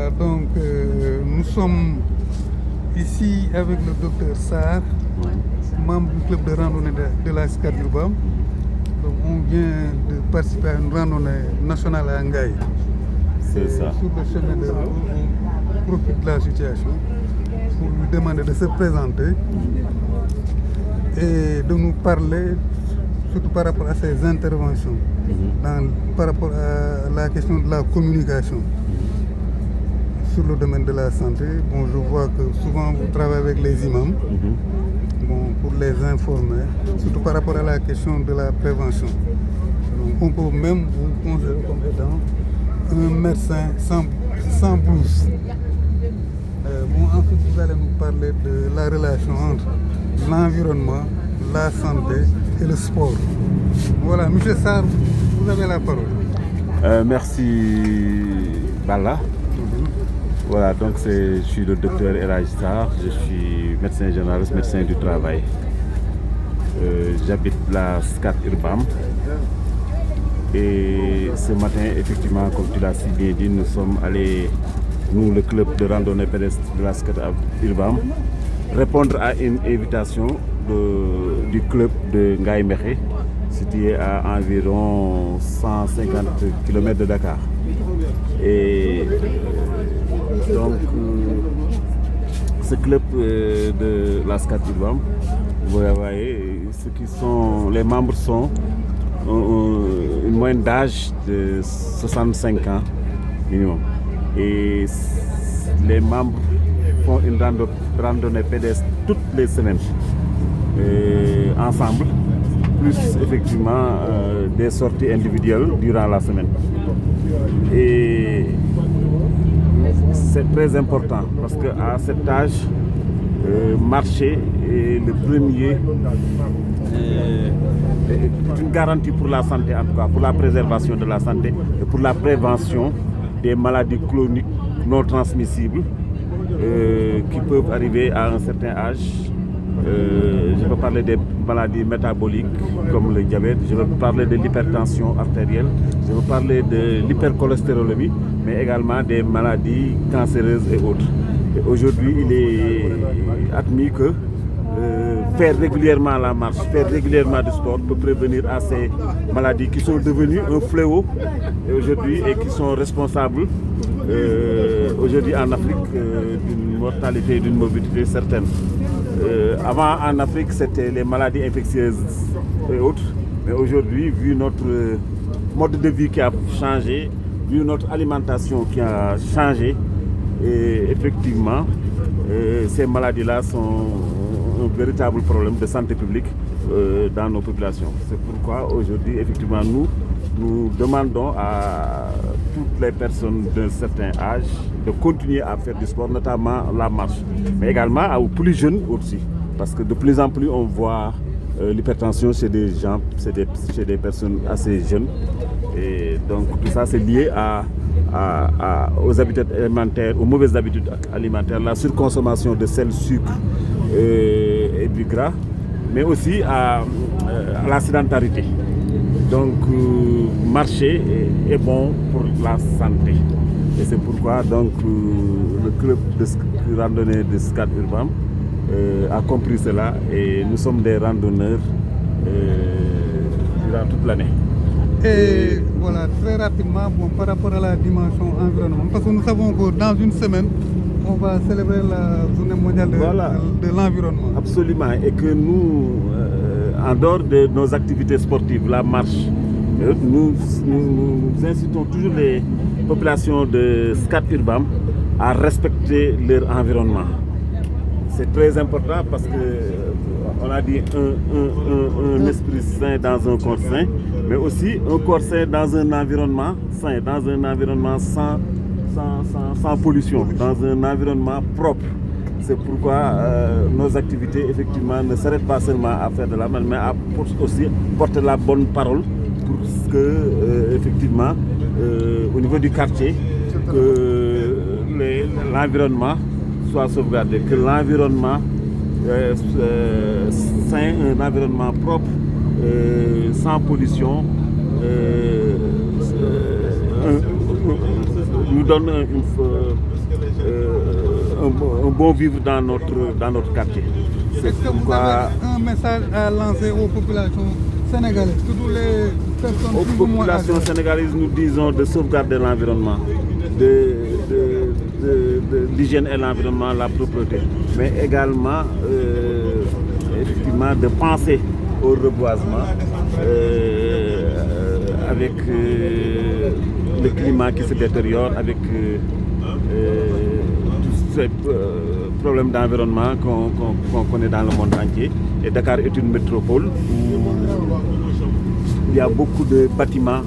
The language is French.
Voilà, donc nous sommes ici avec le docteur Sarr, membre du club de randonnée de la SCAT Urbam. Donc on vient de participer à une randonnée nationale à Ngaye. C'est ça. Sur le chemin de on profite de la situation pour lui demander de se présenter et de nous parler surtout par rapport à ses interventions, par rapport à la question de la communication sur le domaine de la santé. Bon, je vois que souvent vous travaillez avec les imams pour les informer, surtout par rapport à la question de la prévention. Donc, on peut même vous considérer comme étant un médecin sans blouse. Ensuite, vous allez nous parler de la relation entre l'environnement, la santé et le sport. Voilà, M. Sarr, vous avez la parole. Merci Bala. Voilà, donc je suis le docteur Elhadji Sarr, je suis médecin généraliste, médecin du travail. J'habite la SCAT Urbam. Et ce matin, effectivement, comme tu l'as si bien dit, nous sommes allés, nous, le club de randonnée pédestre de la SCAT Urbam, répondre à une invitation du club de Ngaye Mékhé, situé à environ 150 km de Dakar. Et donc, ce club de la SCAT Urbam, vous voyez, les membres sont une moyenne d'âge de 65 ans minimum. Et les membres font une randonnée pédestre toutes les semaines ensemble, plus effectivement des sorties individuelles durant la semaine. Et c'est très important parce qu'à cet âge, marcher est le premier, est une garantie pour la santé, en tout cas pour la préservation de la santé et pour la prévention des maladies chroniques non transmissibles qui peuvent arriver à un certain âge. Je vais parler des maladies métaboliques comme le diabète, je vais parler de l'hypertension artérielle, je vais parler de l'hypercholestérolémie, mais également des maladies cancéreuses et autres. Et aujourd'hui, il est admis que faire régulièrement la marche, faire régulièrement du sport peut prévenir à ces maladies qui sont devenues un fléau aujourd'hui et qui sont responsables aujourd'hui en Afrique d'une mortalité et d'une morbidité certaine. Avant en Afrique, c'était les maladies infectieuses et autres, mais aujourd'hui, vu notre mode de vie qui a changé, vu notre alimentation qui a changé, et effectivement, ces maladies-là sont un véritable problème de santé publique dans nos populations. C'est pourquoi aujourd'hui, effectivement, nous demandons à toutes les personnes d'un certain âge de continuer à faire du sport, notamment la marche, mais également aux plus jeunes aussi, parce que de plus en plus on voit l'hypertension chez des gens, chez des personnes assez jeunes, et donc tout ça c'est lié aux habitudes alimentaires, aux mauvaises habitudes alimentaires, la surconsommation de sel, sucre et du gras, mais aussi à la sédentarité. Donc marcher est bon pour la santé. Et c'est pourquoi donc le club de randonnée de SCAT Urbam a compris cela et nous sommes des randonneurs durant toute l'année. Et voilà, très rapidement, par rapport à la dimension environnement, parce que nous savons que dans une semaine, on va célébrer la journée mondiale de l'environnement. Absolument, et que nous, en dehors de nos activités sportives, la marche, nous incitons toujours les populations de SCAT Urbam à respecter leur environnement. C'est très important parce qu'on a dit un esprit sain dans un corps sain, mais aussi un corps sain dans un environnement sain, dans un environnement sans pollution, dans un environnement propre. C'est pourquoi nos activités effectivement ne s'arrêtent pas seulement à faire de la marche, mais à aussi porter la bonne parole pour que effectivement au niveau du quartier, que l'environnement soit sauvegardé, que l'environnement sain, un environnement propre, sans pollution, nous donne un bon vivre dans notre quartier. Est-ce que vous avez un message à lancer aux populations sénégalaises, surtout les personnes aux plus ou moins populations âgées? sénégalaises, nous disons de sauvegarder l'environnement, de l'hygiène et l'environnement, la propreté, mais également effectivement de penser au reboisement avec le climat qui se détériore, avec tous ces problèmes d'environnement qu'on connaît dans le monde entier. Et Dakar est une métropole où il y a beaucoup de bâtiments